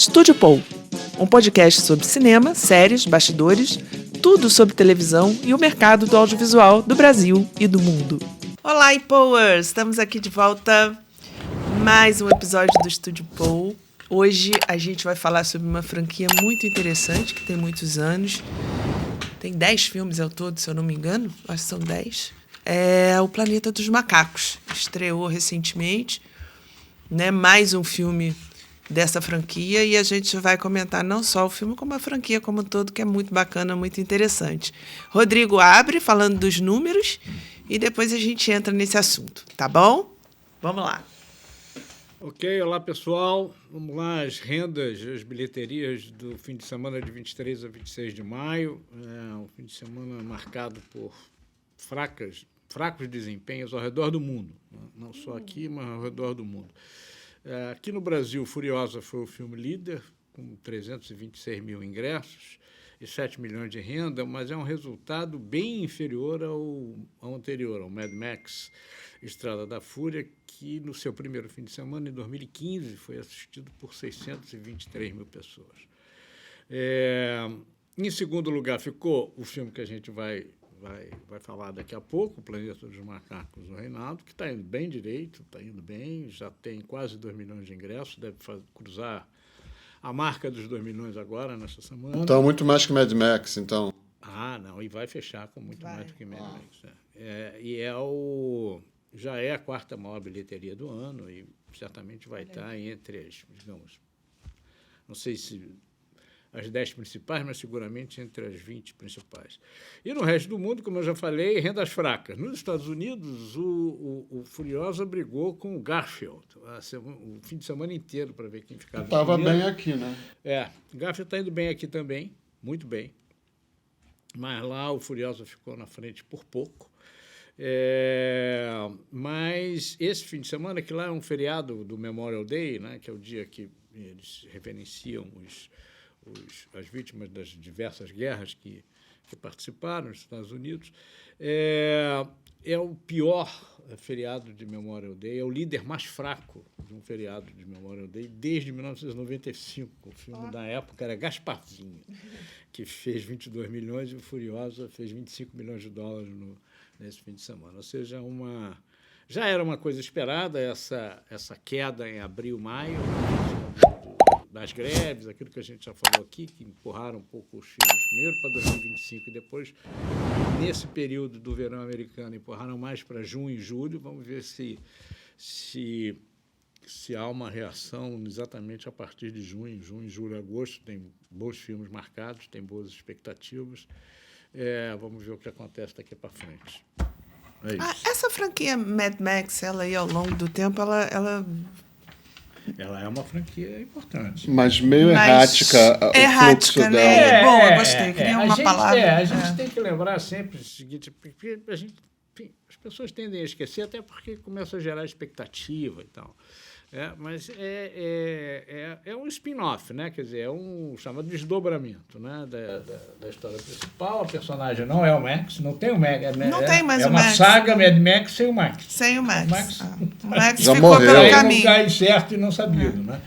Estúdio Paul, um podcast sobre cinema, séries, bastidores, tudo sobre televisão e o mercado do audiovisual do Brasil e do mundo. Olá, Paulers! Estamos aqui de volta, mais um episódio do Estúdio Paul. Hoje a gente vai falar sobre uma franquia muito interessante, que tem muitos anos. Tem 10 filmes ao todo, se eu não me engano. Acho que são 10. É O Planeta dos Macacos. Estreou recentemente, né? Mais um filme dessa franquia. E a gente vai comentar não só o filme, como a franquia como um todo, que é muito bacana, muito interessante. Rodrigo abre, falando dos números, e depois a gente entra nesse assunto, tá bom? Vamos lá. Ok, olá pessoal, vamos lá, as rendas, as bilheterias do fim de semana de 23 a 26 de maio, um fim de semana marcado por fracos desempenhos ao redor do mundo, não só aqui, mas ao redor do mundo. Aqui no Brasil, Furiosa foi o filme líder, com 326 mil ingressos e 7 milhões de renda, mas é um resultado bem inferior ao anterior, ao Mad Max Estrada da Fúria, que no seu primeiro fim de semana, em 2015, foi assistido por 623 mil pessoas. Em segundo lugar ficou o filme que a gente vai falar daqui a pouco, O Planeta dos Macacos, do Reinaldo, que está indo bem direito, está indo bem, já tem quase 2 milhões de ingressos, deve cruzar a marca dos 2 milhões agora, nessa semana. Então, muito mais que Mad Max, então. Não, e vai fechar com muito mais do que Mad Max. Já é a quarta maior bilheteria do ano e certamente vai estar entre as, digamos, não sei se as 10 principais, mas seguramente entre as 20 principais. E no resto do mundo, como eu já falei, rendas fracas. Nos Estados Unidos, o Furiosa brigou com o Garfield o fim de semana inteiro para ver quem ficava. Estava bem aqui, né? O Garfield está indo bem aqui também, muito bem. Mas lá o Furiosa ficou na frente por pouco. Mas esse fim de semana, que lá é um feriado do Memorial Day, né, que é o dia que eles reverenciam as vítimas das diversas guerras que participaram nos Estados Unidos, é o pior feriado de Memorial Day, é o líder mais fraco de um feriado de Memorial Day desde 1995. O filme da época era Gasparzinho, que fez 22 milhões, e o Furiosa fez 25 milhões de dólares nesse fim de semana. Ou seja, já era uma coisa esperada, essa queda em abril, maio, das greves, aquilo que a gente já falou aqui, que empurraram um pouco os filmes primeiro para 2025 e depois, nesse período do verão americano, empurraram mais para junho e julho. Vamos ver se há uma reação exatamente a partir de junho, julho, agosto. Tem bons filmes marcados, tem boas expectativas. Vamos ver o que acontece daqui para frente. Essa franquia Mad Max, ela aí ao longo do tempo, ela é uma franquia importante. Mas meio errática o fluxo né? dela. Bom, eu gostei. Queria uma palavra. A gente tem que lembrar sempre o seguinte, porque as pessoas tendem a esquecer, até porque começa a gerar expectativa e tal. Mas é um spin-off, né? Quer dizer, é um chamado desdobramento, né? da história principal. A personagem não é o Max, não tem o Max. Não tem mais o Max. É uma saga Mad Max sem o Max. Sem o Max. O Max já ficou morreu. pelo caminho. Um lugar incerto e não sabido, né?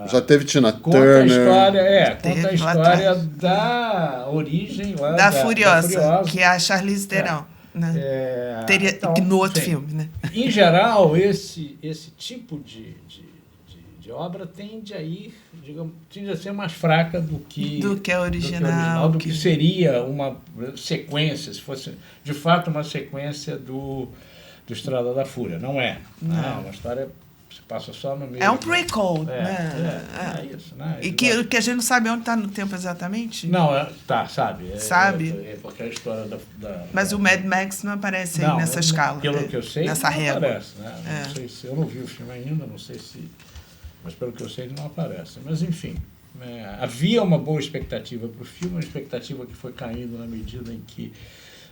Já teve Tina Conta Turner. Conta a história da origem lá da Furiosa, que é a Charlize Theron. Né? Teria no outro filme, né? Em geral, esse tipo de obra tende a ser mais fraca do que a original, do que seria uma sequência, se fosse de fato uma sequência do Estrada da Fúria. Não é. Não. É uma história que se passa só no meio. É um prequel, né? É isso, né? E que a gente não sabe onde está no tempo exatamente? Não, sabe. Sabe? Porque a história Mas o Mad Max não aparece aí nessa escala. Pelo que eu sei, nessa régua. Aparece, né? Não sei se, eu não vi o filme ainda, não sei se... Mas pelo que eu sei, ele não aparece. Mas, enfim, havia uma boa expectativa para o filme, uma expectativa que foi caindo na medida em que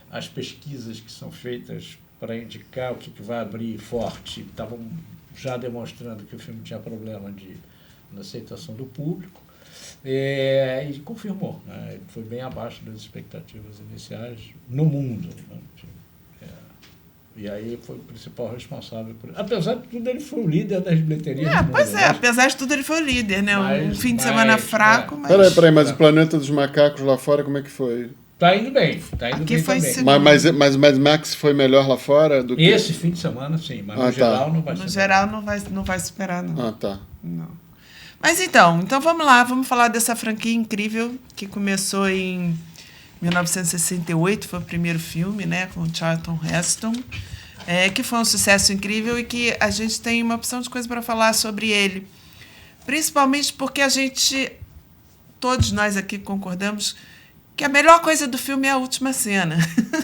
as pesquisas que são feitas para indicar o que vai abrir forte estavam já demonstrando que o filme tinha problema na aceitação do público, e confirmou, né? Ele foi bem abaixo das expectativas iniciais no mundo, né? E aí foi o principal responsável por isso. Apesar de tudo, ele foi o líder das bilheterias do mundo. Pois é, apesar de tudo, ele foi o líder, né? Um fim de semana fraco, mas... Peraí, mas o Planeta dos Macacos lá fora, como é que foi? Tá indo bem, também. Mas o Mad Max foi melhor lá fora do que... Esse fim de semana, sim, mas no geral não vai ser. No geral não vai superar, não. Ah, tá. Não. Mas então vamos lá, vamos falar dessa franquia incrível que começou em 1968, foi o primeiro filme, né, com o Charlton Heston, que foi um sucesso incrível e que a gente tem uma opção de coisa para falar sobre ele. Principalmente porque todos nós aqui concordamos que a melhor coisa do filme é a última cena.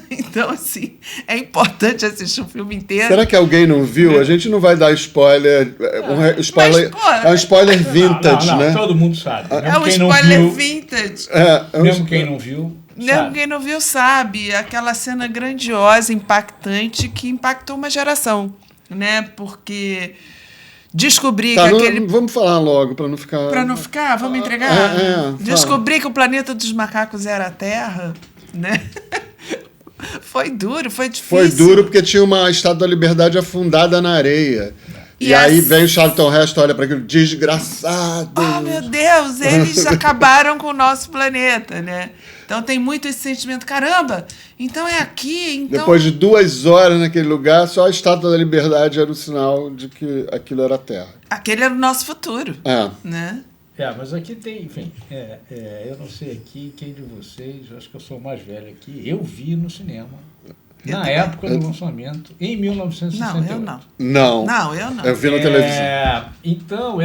Então, assim, é importante assistir o filme inteiro. Será que alguém não viu? A gente não vai dar spoiler. É um spoiler vintage, não, né? Todo mundo sabe. É um spoiler vintage. Mesmo quem não viu, quem não viu sabe. Aquela cena grandiosa, impactante, que impactou uma geração, né? Porque... Descobri que aquele... Vamos falar logo, para não ficar... Para não ficar? Vamos entregar? Descobri que o planeta dos macacos era a Terra, né? Foi duro, foi difícil. Foi duro porque tinha uma Estátua da Liberdade afundada na areia. E aí vem o Charlton Heston, olha para aquilo, desgraçado. Oh, meu Deus, eles acabaram com o nosso planeta, né? Então tem muito esse sentimento, caramba, então é aqui, então... Depois de 2 horas naquele lugar, só a Estátua da Liberdade era o sinal de que aquilo era a Terra. Aquele era o nosso futuro, né? Mas aqui tem, enfim, eu não sei aqui quem de vocês, eu acho que eu sou o mais velho aqui, eu vi no cinema, na época do lançamento, em 1968. Não, eu não. Não, eu não. Eu vi na televisão. Então,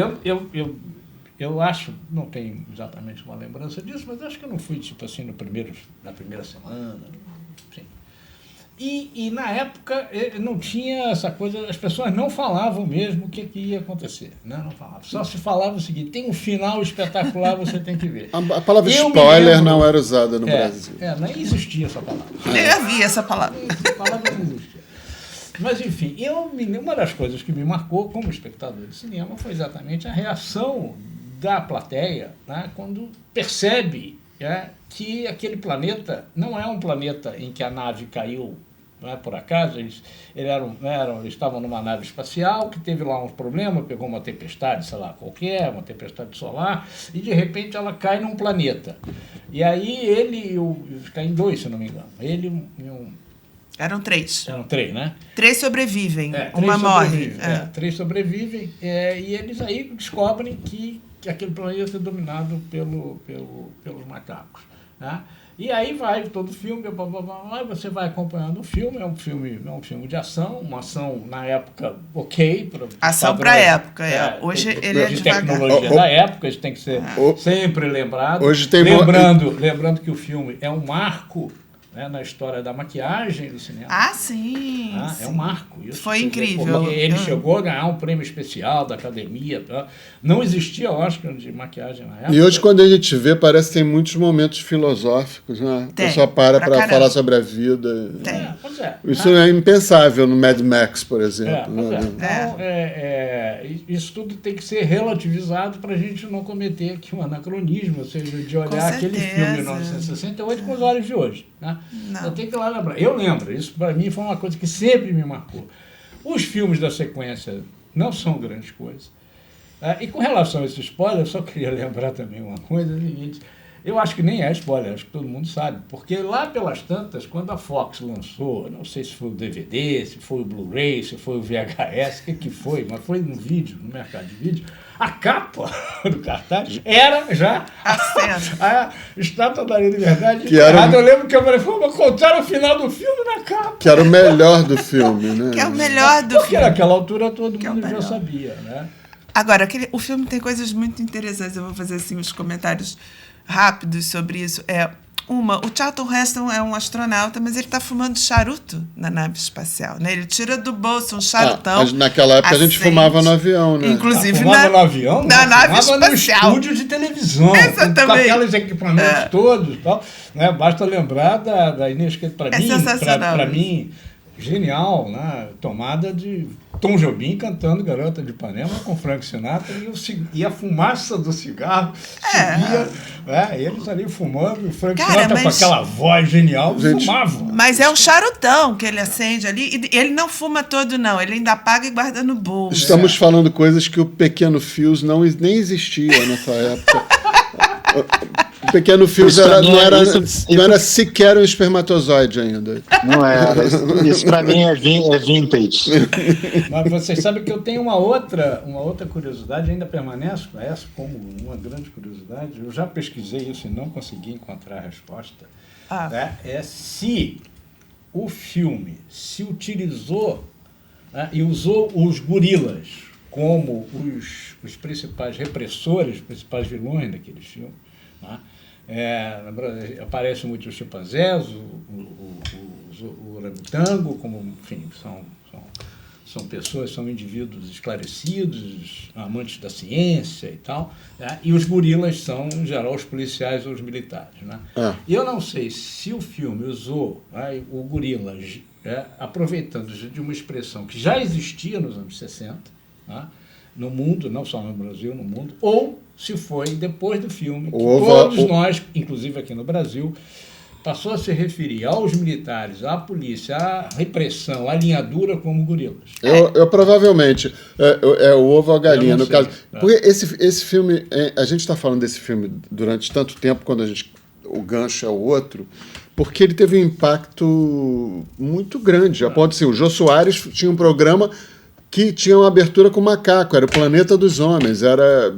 eu acho, não tenho exatamente uma lembrança disso, mas acho que eu não fui, tipo assim, na primeira semana, enfim. E na época não tinha essa coisa, as pessoas não falavam mesmo o que ia acontecer, né? Não falavam. Só se falava o seguinte, tem um final espetacular, você tem que ver. A palavra spoiler não era usada no Brasil. Nem existia essa palavra. Eu vi essa palavra. Essa palavra não existia. Mas, enfim, uma das coisas que me marcou como espectador de cinema foi exatamente a reação da plateia, né, quando percebe que aquele planeta não é um planeta em que a nave caiu, não é por acaso, eles estavam numa nave espacial que teve lá uns problemas, pegou uma tempestade, sei lá, qualquer, uma tempestade solar, e de repente ela cai num planeta. E aí caem 2, se não me engano, ele e um... Eram 3. Eram 3, né? 3 sobrevivem, uma morre. 3 sobrevivem, e eles aí descobrem que aquele planeta é dominado pelos macacos, né? E aí vai todo o filme, você vai acompanhando o filme, é um filme de ação, uma ação na época ação para a época, Hoje ele é de tecnologia da época, isso tem que ser sempre lembrado. Hoje tem lembrando que o filme é um marco, né, na história da maquiagem do cinema. Sim. É um marco. Isso foi incrível. Ele chegou a ganhar um prêmio especial da academia. Não existia Oscar de maquiagem na época. E hoje, quando a gente vê, parece que tem muitos momentos filosóficos, né? A pessoa para falar sobre a vida. Pois é. Isso é impensável no Mad Max, por exemplo. Então, isso tudo tem que ser relativizado para a gente não cometer aqui um anacronismo, ou seja, de olhar aquele filme de 1968 com os olhos de hoje. Né? Eu tenho que lá lembrar. Eu lembro, isso para mim foi uma coisa que sempre me marcou. Os filmes da sequência não são grandes coisas. E com relação a esse spoiler, eu só queria lembrar também uma coisa, o seguinte, eu acho que nem é spoiler, acho que todo mundo sabe, porque lá pelas tantas, quando a Fox lançou, não sei se foi o DVD, se foi o Blu-ray, se foi o VHS, o que foi, mas foi no vídeo, no mercado de vídeo, a capa do cartaz era já a Estátua da Liberdade. Eu lembro que eu falei, mas contaram o final do filme na capa. Que era o melhor do filme, né? Que é o melhor do filme. Porque naquela altura todo mundo já sabia, né? Agora, o filme tem coisas muito interessantes, eu vou fazer assim uns comentários rápidos sobre isso. O Charlton Heston é um astronauta, mas ele está fumando charuto na nave espacial, né? Ele tira do bolso um charutão. Mas naquela época a gente fumava no avião, né? Inclusive fumava no avião? Na nave espacial. No estúdio de televisão. Exatamente. Com aqueles equipamentos todos e tal. Né? Basta lembrar da Inês, que para mim, genial, né? Tomada de Tom Jobim cantando Garota de Ipanema com Frank Sinatra e a fumaça do cigarro subia, eles ali fumando, o Frank Sinatra com aquela voz genial, fumava. Mas é um charutão que ele acende ali, e ele não fuma todo não, ele ainda apaga e guarda no bolso. Estamos falando coisas que o Pequeno Fios nem existia nessa época. O Pequeno Fios não era sequer um espermatozoide ainda. Não era. Isso para mim é vintage. Mas vocês sabem que eu tenho uma outra curiosidade, ainda permanece com essa como uma grande curiosidade. Eu já pesquisei isso e não consegui encontrar a resposta. É se o filme se utilizou e usou os gorilas como os principais repressores, os principais vilões daquele filme. Aparecem muito os chimpanzés, o orangotango, como, enfim, são pessoas, são indivíduos esclarecidos, amantes da ciência e tal, e os gorilas são, em geral, os policiais ou os militares. E eu não sei se o filme usou o gorila aproveitando de uma expressão que já existia nos anos 60, no mundo, não só no Brasil, no mundo, ou se foi depois do filme, que todos nós, inclusive aqui no Brasil, passou a se referir aos militares, à polícia, à repressão, à linha dura como gorilas. Eu provavelmente, o ovo ou a galinha, no caso. Porque esse filme, a gente está falando desse filme durante tanto tempo, quando o gancho é o outro, porque ele teve um impacto muito grande, a ponto de o Jô Soares tinha um programa que tinha uma abertura com macaco, era o Planeta dos Homens, era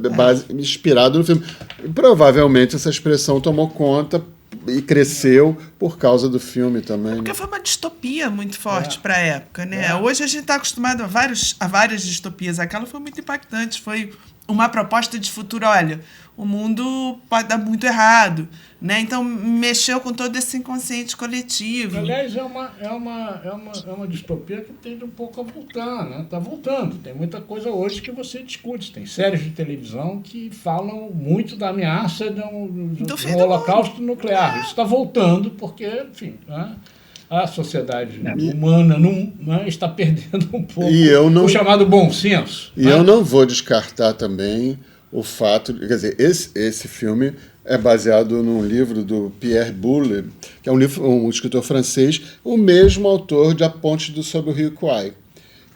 inspirado no filme. E, provavelmente essa expressão tomou conta e cresceu por causa do filme também. Porque foi uma distopia muito forte para a época, né? Hoje a gente está acostumado a várias distopias. Aquela foi muito impactante, foi uma proposta de futuro. Olha, o mundo pode dar muito errado, né? Então mexeu com todo esse inconsciente coletivo. Aliás, é uma distopia que tende um pouco a voltar, né? Está voltando. Tem muita coisa hoje que você discute. Tem séries de televisão que falam muito da ameaça do holocausto nuclear. Isso está voltando porque, enfim, a sociedade humana não está perdendo um pouco o chamado bom senso. E eu não vou descartar também o fato, quer dizer, esse filme é baseado num livro do Pierre Boulle, que é um escritor francês, o mesmo autor de A Ponte sobre o Rio Kwai,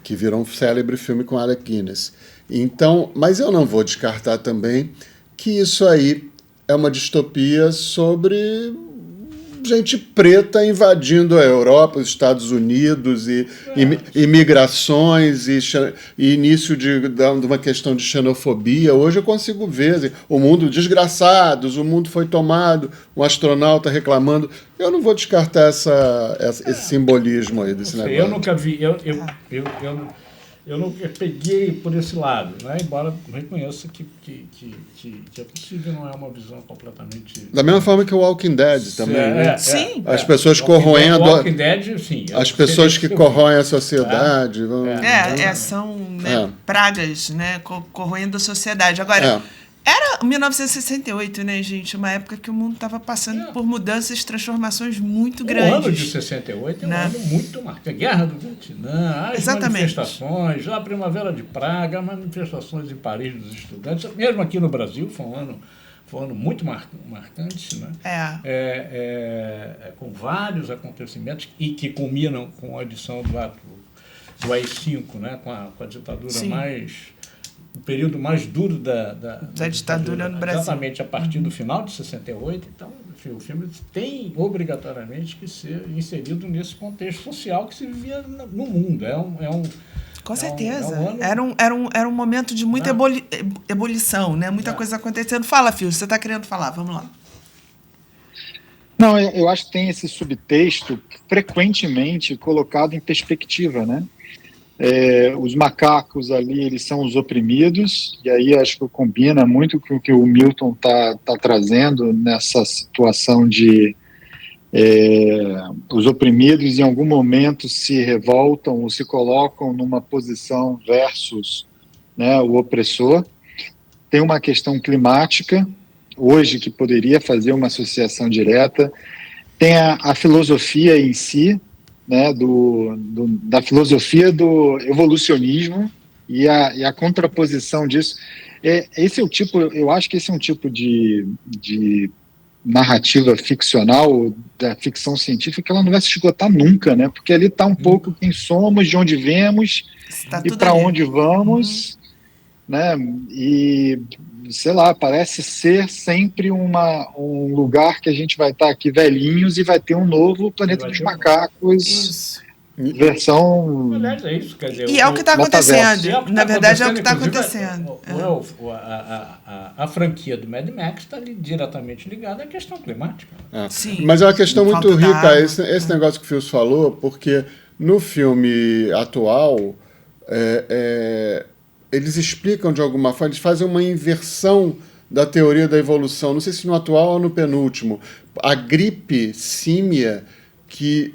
que virou um célebre filme com Alec Guinness. Então, mas eu não vou descartar também que isso aí é uma distopia sobre gente preta invadindo a Europa, os Estados Unidos, e imigrações, e início de uma questão de xenofobia. Hoje eu consigo ver assim, o mundo desgraçados, o mundo foi tomado, um astronauta reclamando. Eu não vou descartar esse simbolismo aí desse negócio. Eu nunca vi, eu nunca peguei por esse lado, né? Embora reconheça que é possível, não é uma visão completamente... Da mesma forma que o Walking Dead também, né? Sim. As pessoas corroendo... Walking Dead, sim. As pessoas que corroem a sociedade. São pragas, né? Corroendo a sociedade. Agora... Era 1968, né, gente? Uma época que o mundo estava passando por mudanças e transformações muito grandes. O ano de 68 é um ano muito marcante. A Guerra do Vietnã, as manifestações, a Primavera de Praga, as manifestações em Paris dos estudantes. Mesmo aqui no Brasil, foi um ano muito marcante, né? Com vários acontecimentos e que culminam com a edição do AI-5, né? Com a ditadura o período mais duro da ditadura no Brasil. Exatamente, a partir do final de 68. Então, enfim, o filme tem obrigatoriamente que ser inserido nesse contexto social que se vivia no mundo. Com certeza. Era um momento de muita ebulição, né? Muita coisa acontecendo. Fala, Fio, você está querendo falar? Vamos lá. Não, eu acho que tem esse subtexto frequentemente colocado em perspectiva, né? Os macacos ali, eles são os oprimidos, e aí acho que combina muito com o que o Milton tá trazendo nessa situação de os oprimidos em algum momento se revoltam ou se colocam numa posição versus, né, o opressor. Tem uma questão climática, hoje, que poderia fazer uma associação direta. Tem a filosofia em si, né, da filosofia do evolucionismo e a contraposição disso. Esse é o tipo, eu acho que esse é um tipo de narrativa ficcional, da ficção científica, que ela não vai se esgotar nunca, né? Porque ali está um pouco quem somos, de onde viemos e para onde vamos, né? E sei lá, parece ser sempre um lugar que a gente vai estar aqui velhinhos e vai ter um novo Planeta dos Macacos. Isso. Versão. Aliás, é isso, quer dizer, E é o que está acontecendo. Na verdade, é o que está inclusive, acontecendo. A franquia do Mad Max está diretamente ligada à questão climática. Sim. Mas é uma questão muito Falta rica, d'água. esse negócio que o Fios falou, porque no filme atual, eles explicam de alguma forma, eles fazem uma inversão da teoria da evolução, não sei se no atual ou no penúltimo. A gripe símia que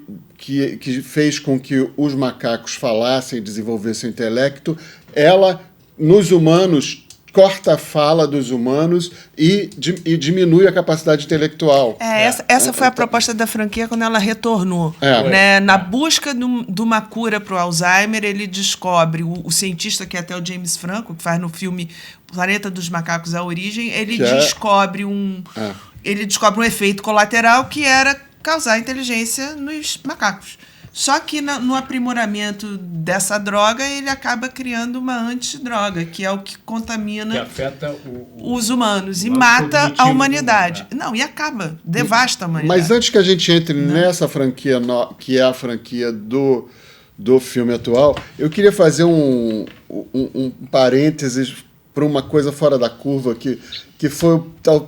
fez com que os macacos falassem e desenvolvessem o intelecto, ela, nos humanos, corta a fala dos humanos e diminui a capacidade intelectual. Essa foi a proposta da franquia quando ela retornou. Né? Na busca de uma cura para o Alzheimer, ele descobre, o cientista que é até o James Franco, que faz no filme Planeta dos Macacos, A Origem, ele descobre um efeito colateral que era causar inteligência nos macacos. Só que no aprimoramento dessa droga, ele acaba criando uma antidroga, que é o que contamina, que afeta os humanos e mata a humanidade. Não, e acaba, devasta a humanidade. Mas antes que a gente entre nessa franquia, que é a franquia do filme atual, eu queria fazer um parênteses para uma coisa fora da curva, que foi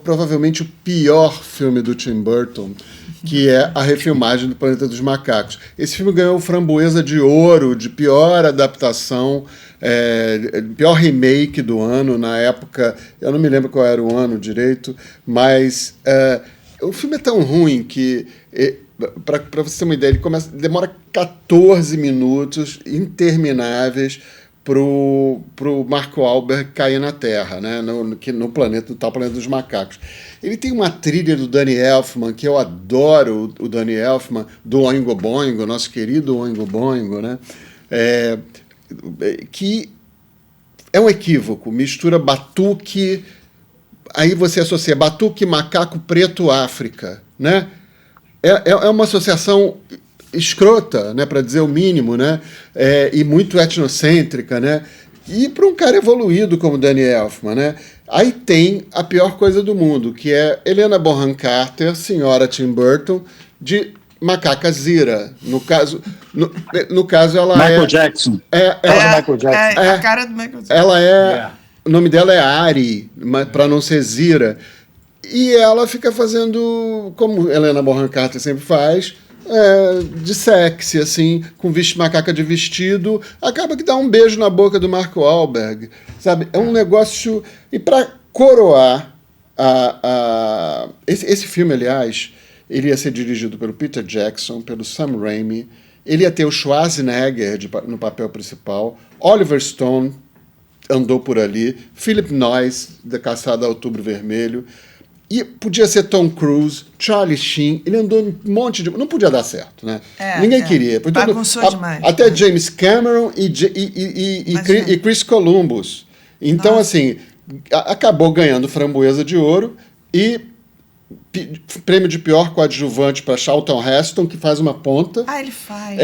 provavelmente o pior filme do Tim Burton, que é a refilmagem do Planeta dos Macacos. Esse filme ganhou Framboesa de Ouro de pior adaptação, pior remake do ano. Na época, eu não me lembro qual era o ano direito, mas o filme é tão ruim que, para você ter uma ideia, demora 14 minutos intermináveis pro Mark Wahlberg cair na Terra, né? no tal planeta dos macacos. Ele tem uma trilha do Danny Elfman, que eu adoro o Danny Elfman, do Oingo Boingo, nosso querido Oingo Boingo, né? Que é um equívoco, mistura batuque, aí você associa batuque, macaco, preto, África, né? É uma associação escrota, né, para dizer o mínimo, né, e muito etnocêntrica, né, e para um cara evoluído como Danny Elfman, né. Aí tem a pior coisa do mundo, que é Helena Bonham Carter, senhora Tim Burton, de Macaca Zira. No caso ela Michael Jackson. Michael Jackson. A cara do Michael Jackson. Ela o nome dela é Ari, para não ser Zira. E ela fica fazendo, como Helena Bonham Carter sempre faz, de sexy, assim, com macaca de vestido, acaba que dá um beijo na boca do Mark Wahlberg, sabe? É um negócio... E para coroar esse filme, aliás, ele ia ser dirigido pelo Peter Jackson, pelo Sam Raimi, ele ia ter o Schwarzenegger no papel principal, Oliver Stone andou por ali, Philip Noyce, da Caçada a Outubro Vermelho, e podia ser Tom Cruise, Charlie Sheen, ele andou um monte de... Não podia dar certo, né? Ninguém queria. Bagunçou demais. Até James Cameron e Chris Columbus. Então, assim, acabou ganhando Framboesa de Ouro e prêmio de pior coadjuvante para Charlton Heston, que faz uma ponta. Ele faz.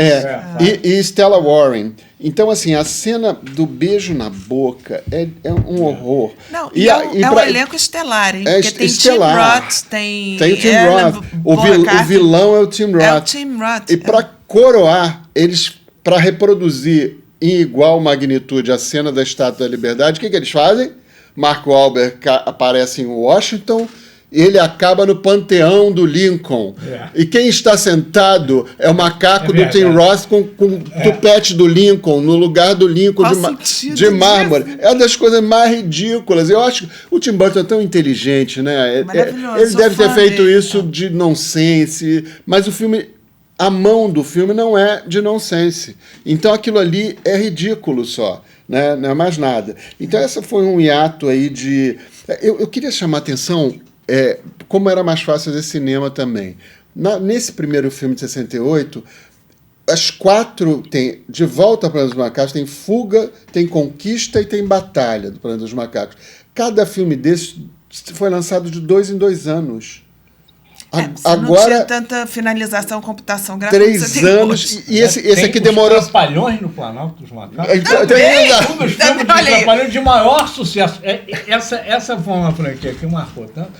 E Stella Warren. Então, assim, a cena do beijo na boca é um horror. Não, é um elenco estelar, hein? Porque tem estelar. Tim Roth, tem o Tim Roth. O vilão é o Tim Roth. É o Tim Roth. E para coroar, eles, para reproduzir em igual magnitude a cena da Estátua da Liberdade, o que eles fazem? Mark Wahlberg aparece em Washington, ele acaba no panteão do Lincoln. E quem está sentado é o macaco do Tim Roth com o tupete do Lincoln, no lugar do Lincoln de mármore. É uma das coisas mais ridículas. Eu acho que o Tim Burton é tão inteligente, né? Ele deve ter feito isso de nonsense, mas o filme... A mão do filme não é de nonsense. Então aquilo ali é ridículo só, né? Não é mais nada. Então essa foi um hiato aí de... Eu queria chamar a atenção... como era mais fácil fazer cinema também. Nesse primeiro filme de 68, as 4 tem De Volta ao Planeta dos Macacos, tem Fuga, tem Conquista e tem Batalha do Planeta dos Macacos. Cada filme desse foi lançado de 2 em 2 anos. Não tinha tanta finalização, computação gráfica. 3 anos. E esse aqui demorou. Trapalhões no Planalto dos Macacos. Tem Um dos filmes dos Trapalhões de maior sucesso. Essa foi uma franquia que marcou tanto.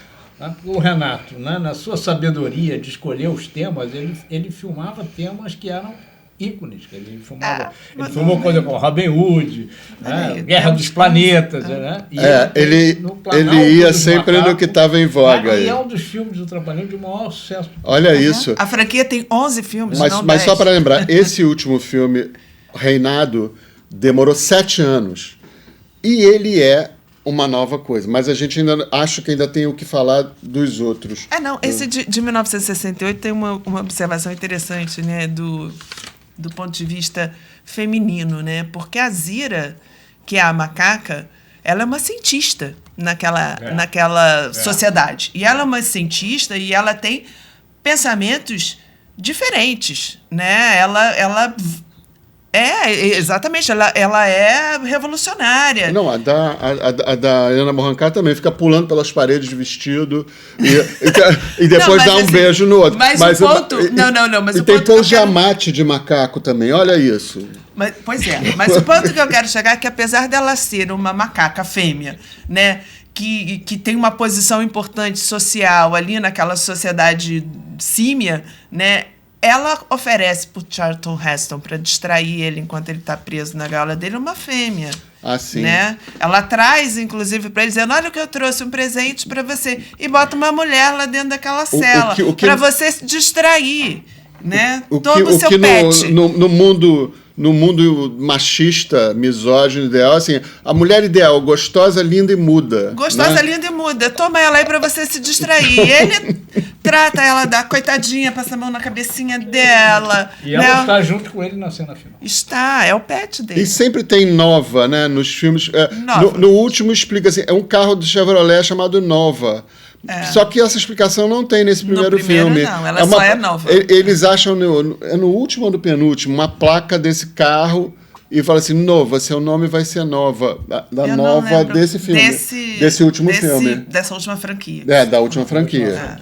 O Renato, né, na sua sabedoria de escolher os temas, ele filmava temas que eram ícones. Ele filmou coisa como Robin Hood, né, Guerra dos Planetas. Né, ele ia sempre Macacos, no que estava em voga. E é um dos filmes do Trapalhões de maior sucesso. Olha isso. A franquia tem 11 filmes, mas só para lembrar, esse último filme, Reinado, demorou 7 anos. E ele é uma nova coisa, mas a gente acho que ainda tem o que falar dos outros. Esse de 1968 tem uma observação interessante, né, do ponto de vista feminino, né, porque a Zira, que é a macaca, ela é uma cientista naquela sociedade, e ela é uma cientista e ela tem pensamentos diferentes, né, exatamente, ela é revolucionária. Não, a da Helena Bonham Carter também fica pulando pelas paredes de vestido e depois dá um beijo no outro. Mas o ponto... Mas e tem pose de amate de macaco também, olha isso. Mas o ponto que eu quero chegar é que apesar dela ser uma macaca fêmea, né, que tem uma posição importante social ali naquela sociedade símia, né, ela oferece para o Charlton Heston, para distrair ele enquanto ele está preso na gaiola dele, uma fêmea. Sim. Né? Ela traz, inclusive, para ele, dizendo, olha o que eu trouxe, um presente para você. E bota uma mulher lá dentro daquela cela, para você se distrair. Né? Todo o seu pet. No mundo machista, misógino, ideal, assim, a mulher ideal, gostosa, linda e muda. Gostosa, né? linda e muda. Toma ela aí pra você se distrair. Ele trata ela da coitadinha, passa a mão na cabecinha dela. E ela está junto com ele na cena final. Está, é o pet dele. E sempre tem Nova, né, nos filmes. No último explica assim, é um carro do Chevrolet chamado Nova. Só que essa explicação não tem nesse primeiro filme. Não, ela só é nova. Eles acham, no último ou no penúltimo, uma placa desse carro e falam assim, Nova, seu nome vai ser Nova. Da Nova desse filme. Desse último filme. Dessa última franquia. Da última franquia.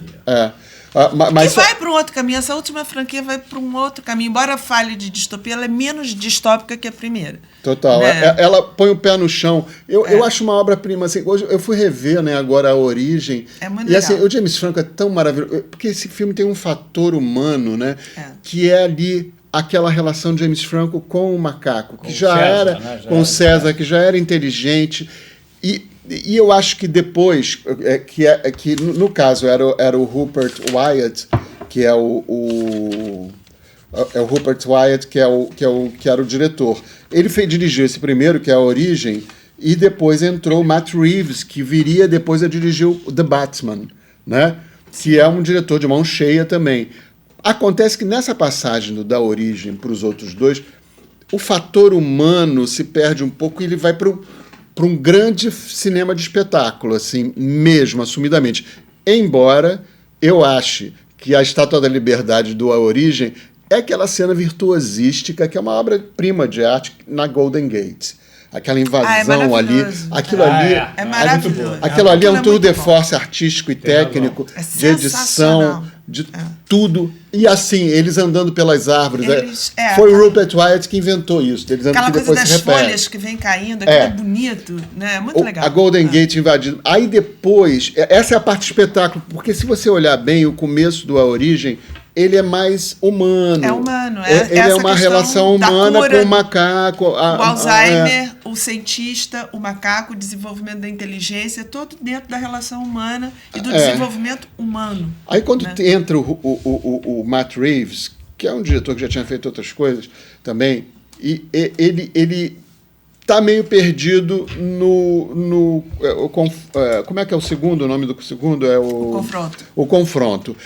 Mas vai para um outro caminho. Essa última franquia vai para um outro caminho. Embora fale de distopia, ela é menos distópica que a primeira. Total. Né? Ela põe o pé no chão. Eu acho uma obra-prima. Assim, hoje eu fui rever, né, agora A Origem. É muito legal. Assim, o James Franco é tão maravilhoso. Porque esse filme tem um fator humano, né? Que é ali aquela relação de James Franco com o macaco. Que já era, né? Com o César, que já era inteligente. E eu acho que depois, que no caso era o Rupert Wyatt, que é o Rupert Wyatt, que era o diretor. Ele dirigiu esse primeiro, que é A Origem, e depois entrou o Matt Reeves, que viria depois a dirigir o The Batman, né? Que é um diretor de mão cheia também. Acontece que nessa passagem da Origem para os outros dois, o fator humano se perde um pouco e ele vai para um grande cinema de espetáculo, assim, mesmo, assumidamente. Embora eu ache que a Estátua da Liberdade do A Origem é aquela cena virtuosística que é uma obra-prima de arte na Golden Gate. Aquela invasão ali. Aquilo ali é maravilhoso. Aquilo ali é um tour de force artístico e técnico, de edição, de tudo. E assim, eles andando pelas árvores. Foi o Rupert Wyatt que inventou isso. Eles aquela que coisa das folhas que vem caindo, aquilo é bonito, né? É muito legal. A Golden Gate invadida. Aí depois, essa é a parte do espetáculo, porque se você olhar bem o começo do A Origem, ele é mais humano. É humano. Ele é uma relação humana com o macaco. O Alzheimer, o cientista, o macaco, o desenvolvimento da inteligência, todo dentro da relação humana e do desenvolvimento humano. Aí quando entra o Matt Reeves, que é um diretor que já tinha feito outras coisas também, e ele está meio perdido como é que é o segundo? O nome do segundo é o Confronto. O Confronto.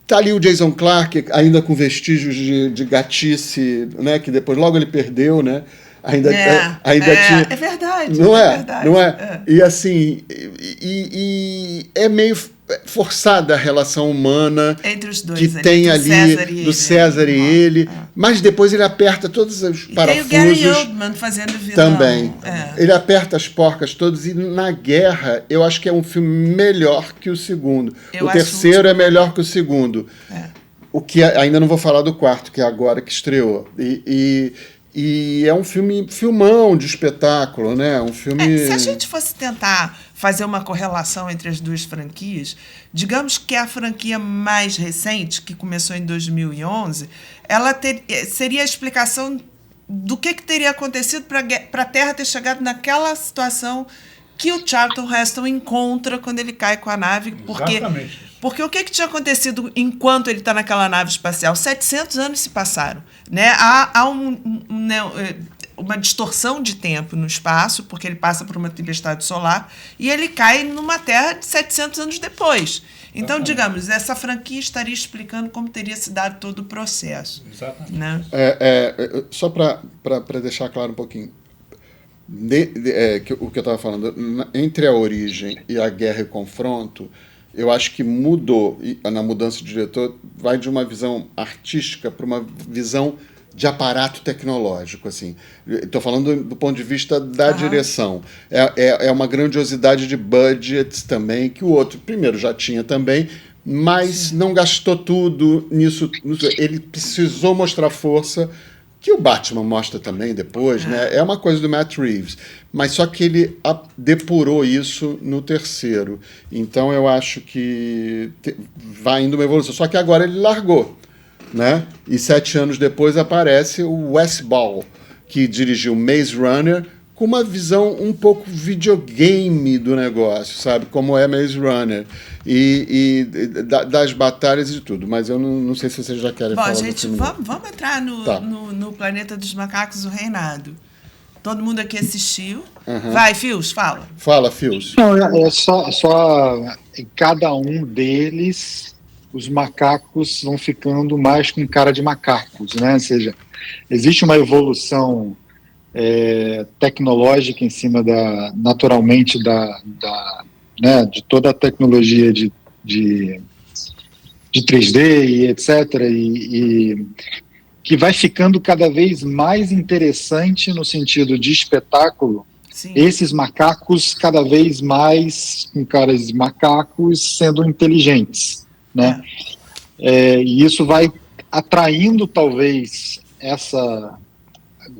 Está ali o Jason Clarke, ainda com vestígios de gatice, né, que depois logo ele perdeu, né? Ainda tinha. É verdade. Não é? E assim, e é meio forçada a relação humana entre os dois, que tem ali do César e ele, mas depois ele aperta todos os parafusos. Tem o Gary Oldman fazendo vilão. Também. Ele aperta as porcas todas e na guerra eu acho que é um filme melhor que o segundo. O terceiro é melhor que o segundo. O que ainda não vou falar do quarto, que é agora que estreou. E é um filmão de espetáculo, né? Um filme... Se a gente fosse tentar fazer uma correlação entre as duas franquias, digamos que a franquia mais recente, que começou em 2011, ela seria a explicação do que teria acontecido para a Terra ter chegado naquela situação que o Charlton Heston encontra quando ele cai com a nave. Porque o que tinha acontecido enquanto ele está naquela nave espacial? 700 anos se passaram. Né? Há uma distorção de tempo no espaço, porque ele passa por uma tempestade solar, e ele cai numa Terra de 700 anos depois. Então, digamos, essa franquia estaria explicando como teria se dado todo o processo. Exatamente. Né? Só para deixar claro um pouquinho, o que eu estava falando, entre a origem e a guerra e o confronto, eu acho que mudou, e na mudança de diretor, vai de uma visão artística para uma visão de aparato tecnológico. Assim. Estou falando do ponto de vista da direção. É uma grandiosidade de budgets também, que o outro, primeiro, já tinha também, mas não gastou tudo nisso. Ele precisou mostrar força, que o Batman mostra também depois, né? É uma coisa do Matt Reeves, mas só que ele depurou isso no terceiro. Então eu acho que vai indo uma evolução. Só que agora ele largou, né? E 7 anos depois aparece o Wes Ball, que dirigiu Maze Runner, com uma visão um pouco videogame do negócio, sabe? Como é Maze Runner. E das batalhas e de tudo. Mas eu não sei se vocês já querem falar do filme. Vamos entrar no Planeta dos Macacos, o Reinado. Todo mundo aqui assistiu. Vai, Fios, fala. Fala, Fios. Não, só em cada um deles, os macacos vão ficando mais com cara de macacos, né? Ou seja, existe uma evolução tecnológica em cima naturalmente né, de toda a tecnologia de 3D e etc. E que vai ficando cada vez mais interessante no sentido de espetáculo. Sim. Esses macacos cada vez mais com caras de macacos sendo inteligentes, né? E isso vai atraindo talvez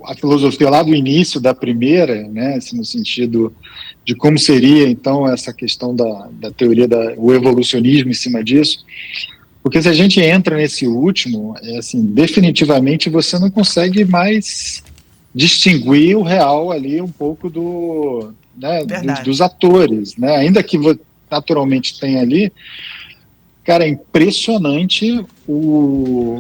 a filosofia lá do início da primeira, né, assim, no sentido de como seria, então, essa questão da teoria do evolucionismo em cima disso, porque se a gente entra nesse último, assim, definitivamente você não consegue mais distinguir o real ali um pouco dos atores, né, ainda que naturalmente tem ali. Cara, é impressionante o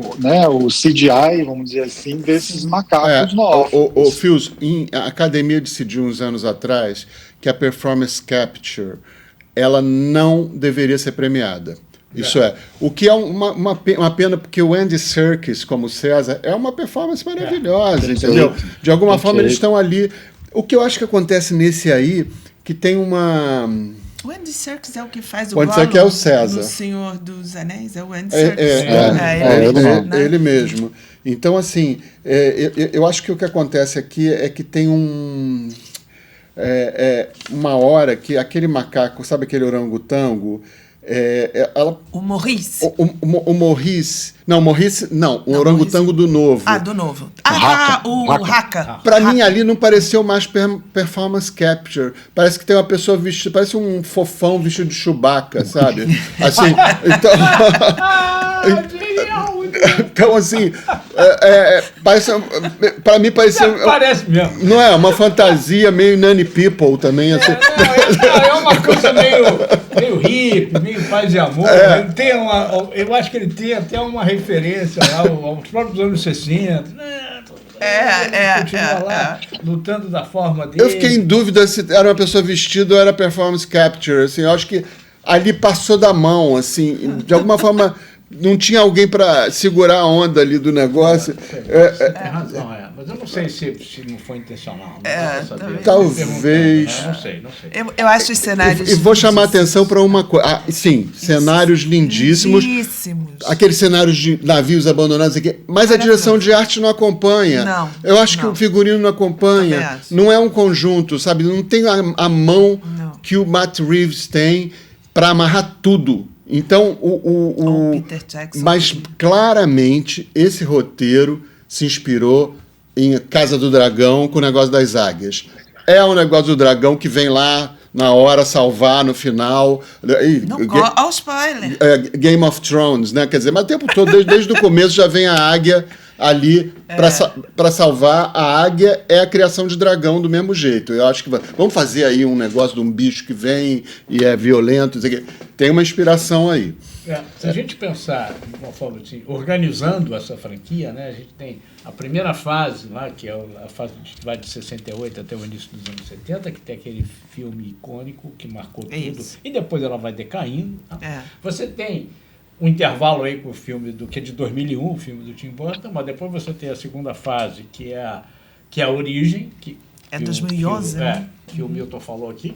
CGI, vamos dizer assim, desses macacos novos. O Fios, a academia decidiu uns anos atrás que a performance capture ela não deveria ser premiada. Isso o que é uma pena, porque o Andy Serkis, como César, é uma performance maravilhosa, entendeu? De alguma forma eles estão ali. O que eu acho que acontece nesse aí, que tem uma... O Andy Serkis é o que faz o Andy Serkis é o César. No Senhor dos Anéis, é o Andy Serkis. Ele mesmo. Então, assim, eu acho que o que acontece aqui é que tem uma hora que aquele macaco, sabe aquele orangotango? O Maurice. O Maurice. Não, Maurice, não. O orangotango do novo. Do novo. O Haka. Pra mim, ali não pareceu mais performance capture. Parece que tem uma pessoa vestida, parece um fofão vestido de Chewbacca, sabe? Assim, então assim, para mim pareceu... Parece mesmo. Não é? Uma fantasia meio Nanny People também. Assim. É uma coisa meio hippie, meio paz e amor. Eu acho que ele tem até uma referência aos próprios anos 60. Continua lá, lutando da forma dele. Eu fiquei em dúvida se era uma pessoa vestida ou era performance capture. Assim, eu acho que ali passou da mão. Assim, de alguma forma... não tinha alguém para segurar a onda ali do negócio. Você tem razão, mas eu não sei se não foi intencional. Não dá pra saber. Talvez. Não sei. Eu acho os cenários... E vou chamar a atenção para uma coisa. Sim, cenários lindíssimos. Aqueles cenários de navios abandonados aqui. Mas a direção de arte não acompanha. Não. Eu acho que o figurino não acompanha. Não é um conjunto, sabe? Não tem a mão que o Matt Reeves tem para amarrar tudo. Então, Peter Jackson. Mas claramente esse roteiro se inspirou em Casa do Dragão com o negócio das águias. É o negócio do dragão que vem lá na hora salvar no final. Olha o spoiler. Game of Thrones, né? Quer dizer, mas o tempo todo, desde o começo, já vem a águia ali para salvar. A águia é a criação de dragão do mesmo jeito. Eu acho que vamos fazer aí um negócio de um bicho que vem e é violento. Tem uma inspiração aí. Se a gente pensar de uma forma assim, organizando essa franquia, né, a gente tem a primeira fase lá, que é a fase que vai de 68 até o início dos anos 70, que tem aquele filme icônico que marcou tudo, e depois ela vai decaindo. Tá? Você tem um intervalo aí com o filme que é de 2001, o filme do Tim Burton, mas depois você tem a segunda fase, que é a origem. Que 2011, né? Que o Milton falou aqui,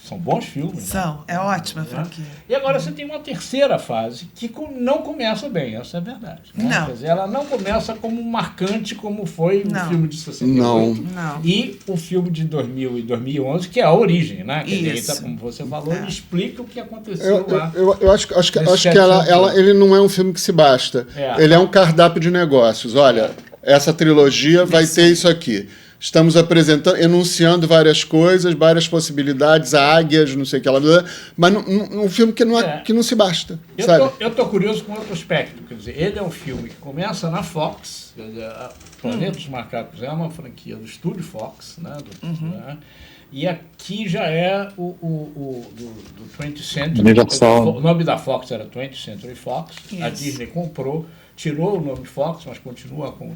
são bons filmes. São, né? É ótima a franquia. E agora você tem uma terceira fase que não começa bem, essa é a verdade. Né? Não. Quer dizer, ela não começa como marcante como foi o filme de 68 não. E o filme de 2000 e 2011, que é a origem, né? Quer dizer, Isso. como você falou, ele explica o que aconteceu lá. Eu acho que ele não é um filme que se basta. Ele é um cardápio de negócios. Olha, essa trilogia vai ter isso aqui. Estamos enunciando várias coisas, várias possibilidades, águias, não sei o que lá, mas um filme que não se basta. Eu estou curioso com outro aspecto. Quer dizer, ele é um filme que começa na Fox, Planeta dos Macacos é uma franquia do estúdio Fox, né, né, e aqui já é do 20th Century. Universal. O nome da Fox era 20th Century Fox. Yes. A Disney comprou, tirou o nome Fox, mas continua com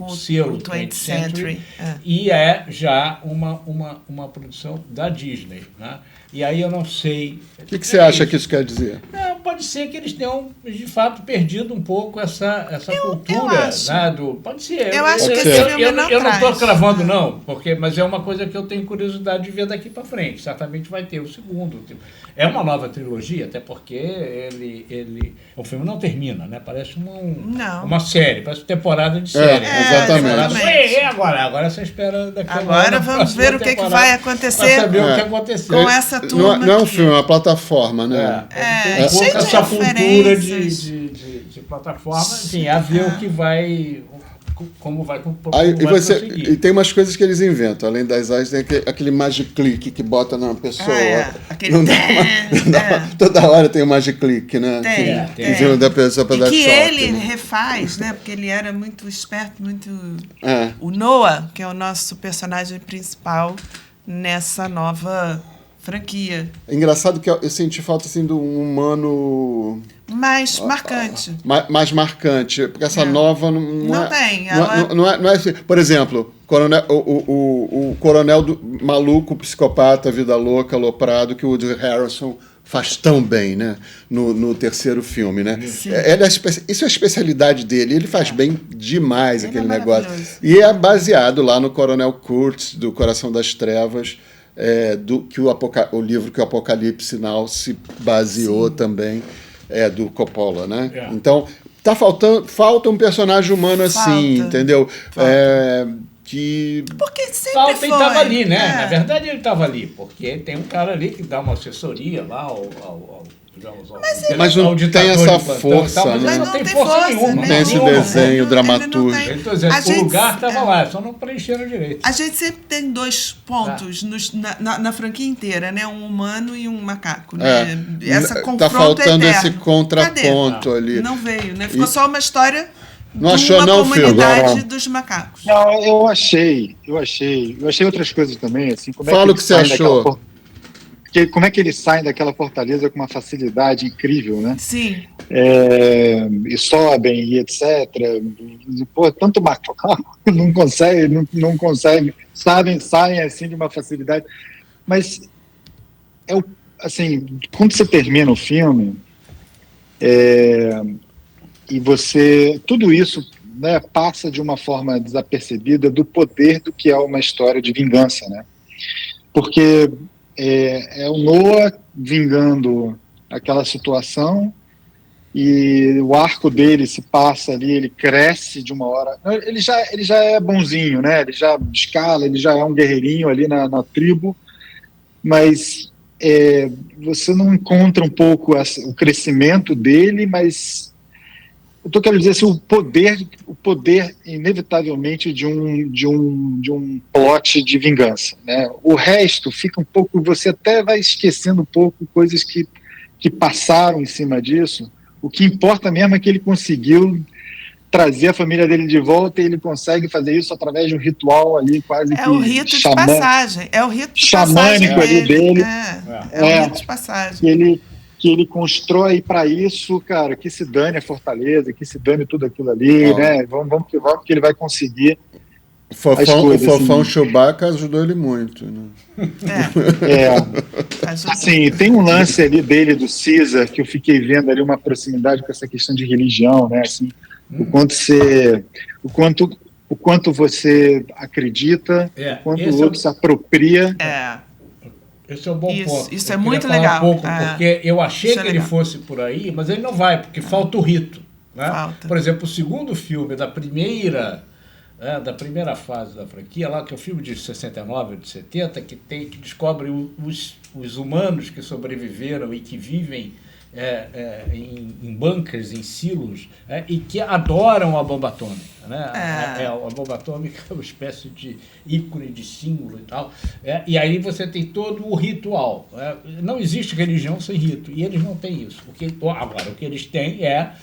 o selo 20th Century. E é já uma produção da Disney. Né? E aí eu não sei... O que você acha que isso quer dizer? Pode ser que eles tenham, de fato, perdido um pouco essa cultura. Eu acho. Né, pode ser. Eu acho que esse filme não Eu não estou traz. cravando, não, mas é uma coisa que eu tenho curiosidade de ver daqui para frente. Certamente vai ter o segundo. É uma nova trilogia, até porque o filme não termina, né? Parece uma série, parece temporada de série. Exatamente. E agora você espera daqui a pouco. Agora vamos ver o que vai acontecer para saber o que aconteceu. com essa turma. Não é um filme, é uma plataforma, né? Cheio de essa cultura referências. de plataforma, enfim, a ver o que vai... Como vai prosseguir. E tem umas coisas que eles inventam, além das áreas, tem aquele magic click que bota na pessoa. Aquele toda hora tem um magic click, né? Tem. Em cima da pessoa para dar choque. Que ele refaz, né? Porque ele era muito esperto, muito... O Noah, que é o nosso personagem principal nessa nova franquia. É engraçado que eu senti falta assim, de um humano... Mais marcante. Mais marcante, porque essa nova não tem. Não é assim. Por exemplo, o coronel maluco, psicopata, vida louca, aloprado, que o Woody Harrelson faz tão bem, né? No terceiro filme, né? Isso é a especialidade dele. Ele faz bem demais aquele negócio. E é baseado lá no Coronel Kurtz, do Coração das Trevas, o livro que o Apocalipse Now se baseou também. Do Coppola, né? Então, falta um personagem humano assim, entendeu? Porque sempre foi. Ele estava ali, né? Na verdade, ele estava ali, porque tem um cara ali que dá uma assessoria lá mas não tem essa força, né? Mas não tem força nenhuma. Não tem esse desenho dramaturgo. O lugar estava lá, só não preencheram direito. A gente sempre tem dois pontos na franquia inteira, né? Um humano e um macaco. Né? Essa confronto tá faltando eterno. esse contraponto ali. Não veio, né? Ficou só uma história não de achou, uma não, comunidade dos macacos. Não, eu achei outras coisas também. Assim, Fala o que você achou. Como é que eles saem daquela fortaleza com uma facilidade incrível, né? Sim. E sobem e etc. Pô, tanto macaco não consegue, saem assim de uma facilidade. Mas, assim, quando você termina o filme, E tudo isso, né, passa de uma forma desapercebida do poder do que é uma história de vingança, né? Porque é o Noah vingando aquela situação, e o arco dele se passa ali, ele cresce de uma hora. Ele já é bonzinho, né? Ele já escala, ele já é um guerreirinho ali na tribo, mas você não encontra um pouco o crescimento dele, mas eu tô querendo dizer assim, o poder inevitavelmente de um plot de vingança, né? O resto fica um pouco, você até vai esquecendo um pouco coisas que passaram em cima disso. O que importa mesmo é que ele conseguiu trazer a família dele de volta, e ele consegue fazer isso através de um ritual ali quase o rito de passagem. É o rito de xamânico passagem ali dele. É o rito de passagem. Que ele constrói para isso, cara, que se dane a Fortaleza, que se dane tudo aquilo ali, né? Vamos que ele vai conseguir. O fofão assim. Chewbacca ajudou ele muito, né? Assim, tem um lance ali dele, do Caesar, que eu fiquei vendo ali uma proximidade com essa questão de religião, né? Assim, o quanto você acredita, o quanto o outro se apropria. Esse é um bom ponto. Isso é muito legal. Porque eu achei que ele fosse por aí, mas ele não vai, porque falta o rito. Né? Por exemplo, o segundo filme da primeira fase da franquia, lá, que é o filme de 69 ou de 70, que descobre os humanos que sobreviveram e que vivem em bunkers, em silos, e que adoram a bomba atômica. Né? A bomba atômica é uma espécie de ícone, de símbolo e tal. E aí você tem todo o ritual. Não existe religião sem rito, e eles não têm isso. Agora, o que eles têm é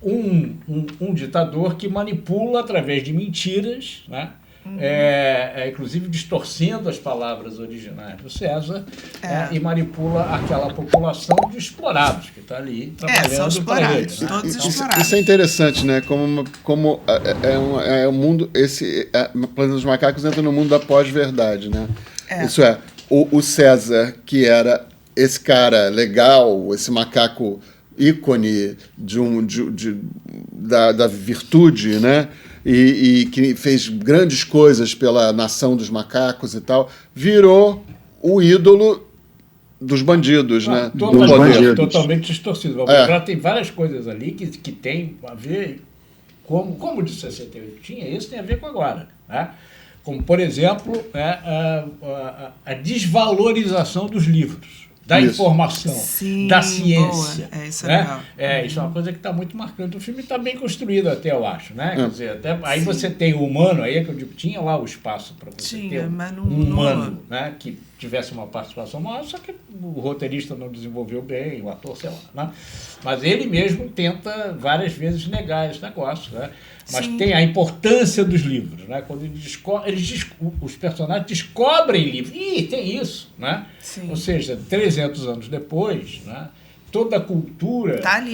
um ditador que manipula através de mentiras, né? Inclusive distorcendo as palavras originais do César, e manipula aquela população de explorados que está ali trabalhando. São explorados, para ele, né? Todos explorados. Isso é interessante, né? Como o mundo, Planeta dos Macacos entra no mundo da pós-verdade, né? Isso é, o César, que era esse cara legal, esse macaco ícone da virtude, né? E que fez grandes coisas pela nação dos macacos e tal, virou o ídolo dos bandidos, né? Totalmente distorcido. Tem várias coisas ali que tem a ver, como o de 68 tinha, isso tem a ver com agora. Né? Como, por exemplo, a desvalorização dos livros, da informação, da ciência. Isso é legal. Isso é uma coisa que está muito marcante. O filme está bem construído até, eu acho. Né? Quer dizer, aí você tem o humano, aí é que eu digo, tinha lá o espaço para você ter um humano, né, que tivesse uma participação maior, só que o roteirista não desenvolveu bem, o ator, sei lá. Né? Mas ele mesmo tenta várias vezes negar esse negócio. Né? Mas tem a importância dos livros, né? Quando os personagens descobrem livros. Tem isso, né? Ou seja, 300 anos depois, né? Toda a cultura tá ali,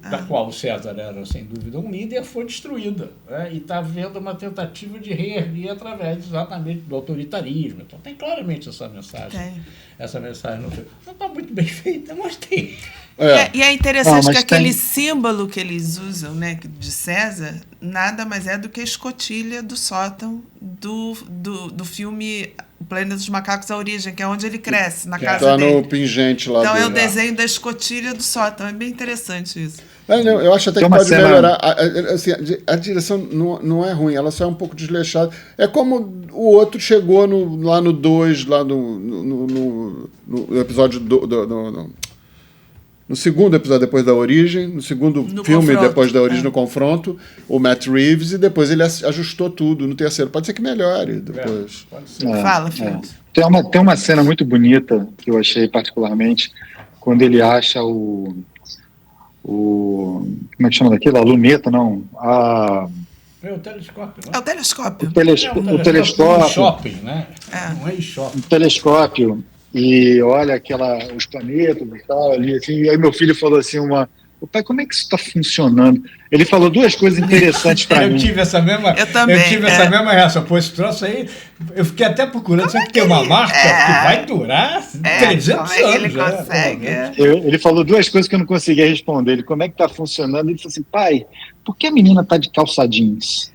da qual o César era, sem dúvida, um líder, foi destruída. Né? E está havendo uma tentativa de reerguer através exatamente do autoritarismo. Então tem claramente essa mensagem. Essa mensagem no filme. Não está muito bem feita, mas tem. E é interessante que aquele símbolo que eles usam, né, de César, nada mais é do que a escotilha do sótão do filme Planeta dos Macacos, A Origem, que é onde ele cresce, na casa dele. Está no pingente lá Então dele. é o desenho da escotilha do sótão. É bem interessante isso. Eu acho até que pode melhorar. Assim, a direção não é ruim, ela só é um pouco desleixada. É como o outro chegou lá no 2, lá no episódio no segundo episódio depois da Origem, no segundo filme confronto. Depois da Origem, no confronto, o Matt Reeves, e depois ele ajustou tudo no terceiro. Pode ser que melhore depois. Pode ser. Fala, filho. Tem uma cena muito bonita que eu achei particularmente, quando ele acha o como é que chama daquilo? A luneta, não. É o telescópio, não? É o telescópio. O telescópio. Shopping, né? Não é shopping. O telescópio. E olha os planetas e tal, ali, assim, e aí meu filho falou assim, Ô, pai, como é que isso está funcionando? Ele falou duas coisas interessantes para mim. Eu tive essa mesma reação. Pô, esse troço aí, eu fiquei até procurando, será que tem uma marca que vai durar 300 como é que ele anos? consegue? Ele falou duas coisas que eu não conseguia responder. Ele, como é que está funcionando? Ele falou assim, pai, por que a menina está de calça jeans?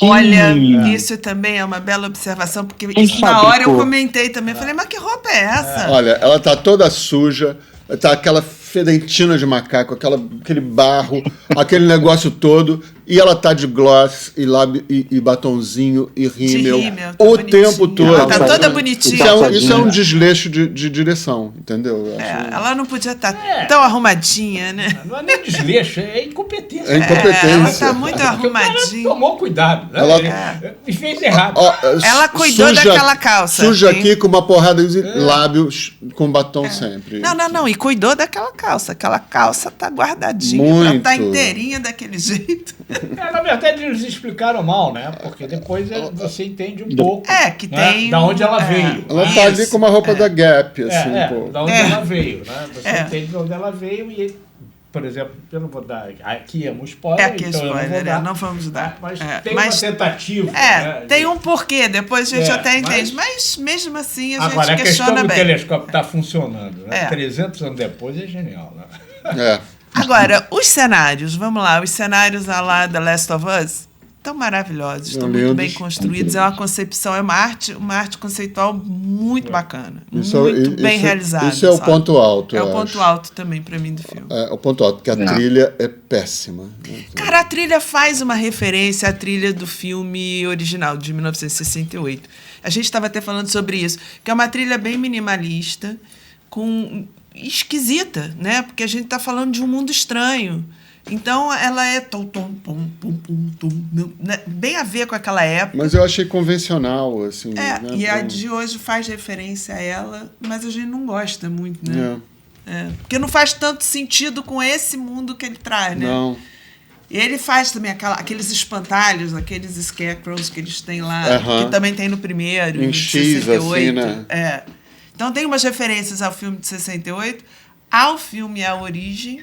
Olha, isso também é uma bela observação, porque isso na hora eu comentei também. Falei, mas que roupa é essa? Olha, ela tá toda suja, tá aquela fedentina de macaco, aquele barro, aquele negócio todo, e ela tá de gloss e lábio e batonzinho e rímel o tempo todo. Ela tá toda bonitinha. Isso é um desleixo de direção, entendeu? Ela não podia estar tão arrumadinha, né? Não é nem desleixo, é incompetência. É incompetência. Ela tá muito arrumadinha. Ela tomou cuidado, né? Ela fez errado. Ela cuidou daquela calça. Suja aqui com uma porrada de lábios com batom sempre. Não, e cuidou daquela calça. Aquela calça tá guardadinha, muito. Ela tá inteirinha daquele jeito. Na verdade, eles explicaram mal, né? Porque depois você entende um pouco. Que né? tem. Da onde ela veio. Ela tá ali com uma roupa da Gap, assim, pô. Da onde ela veio, né? Você entende de onde ela veio e, por exemplo, eu não vou dar. Aqui é um spoiler. Aqui é então spoiler, eu não vou dar. não vamos dar. Mas tem uma tentativa. Tem um porquê, depois a gente até entende. Mas mesmo assim a gente agora, questiona a questão do bem. telescópio está funcionando, né? 300 anos depois é genial, né? Agora, os cenários, vamos lá, os cenários lá da Last of Us estão maravilhosos, estão muito bem construídos, é uma concepção, é uma arte conceitual muito bacana, muito bem realizada. Isso é o ponto alto. É o ponto alto também para mim do filme. É o ponto alto, porque a trilha é péssima. Cara, a trilha faz uma referência à trilha do filme original, de 1968. A gente estava até falando sobre isso, que é uma trilha bem minimalista, esquisita, né? Porque a gente está falando de um mundo estranho. Então, ela é bem a ver com aquela época. Mas eu achei convencional, assim. Né? E a de hoje faz referência a ela, mas a gente não gosta muito, né? Porque não faz tanto sentido com esse mundo que ele traz, né? Não. E ele faz também aqueles espantalhos, aqueles scarecrows que eles têm lá, que também tem no primeiro, em X, 68. Assim, né? Então tem umas referências ao filme de 68, ao filme A Origem,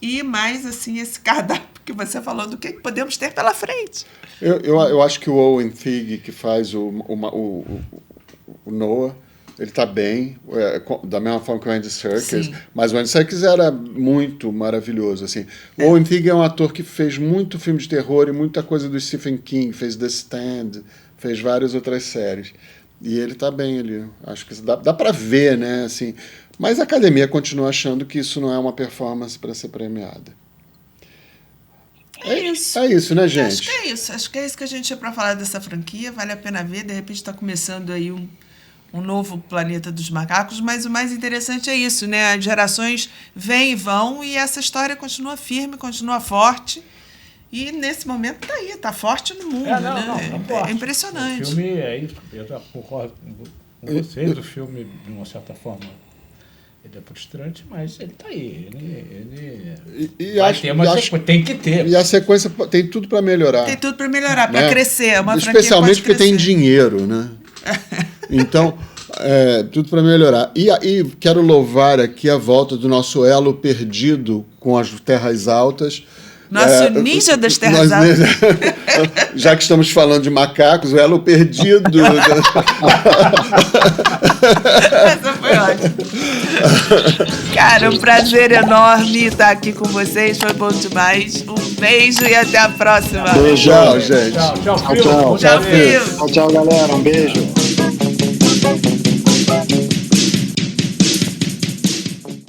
e mais assim esse cardápio que você falou do que podemos ter pela frente. Eu acho que o Owen Thigg, que faz o Noah, ele está bem, da mesma forma que o Andy Serkis, mas o Andy Serkis era muito maravilhoso. Assim. O Owen Thigg é um ator que fez muito filme de terror e muita coisa do Stephen King, fez The Stand, fez várias outras séries. E ele está bem ali. Acho que dá para ver, né? Assim, mas a academia continua achando que isso não é uma performance para ser premiada. É isso. É isso, né, gente? Acho que é isso. Acho que é isso que a gente tinha para falar dessa franquia. Vale a pena ver. De repente está começando aí um novo Planeta dos Macacos. Mas o mais interessante é isso, né? As gerações vêm e vão e essa história continua firme, continua forte. E nesse momento está aí, está forte no mundo, né? É impressionante. O filme é isso. Eu já concordo com vocês. O filme, de uma certa forma, ele é frustrante, mas ele está aí. Tem que ter. E a sequência tem tudo para melhorar. Tem tudo para melhorar, para crescer. É uma especialmente porque tem dinheiro, né? Então, tudo para melhorar. E quero louvar aqui a volta do nosso elo perdido com as Terras Altas. Nosso ninja das Terras Altas. Já que estamos falando de macacos, o elo perdido. Essa foi ótima. Cara, um prazer enorme estar aqui com vocês. Foi bom demais. Um beijo e até a próxima. Tchau, gente. Tchau, Tchau, galera. Um beijo.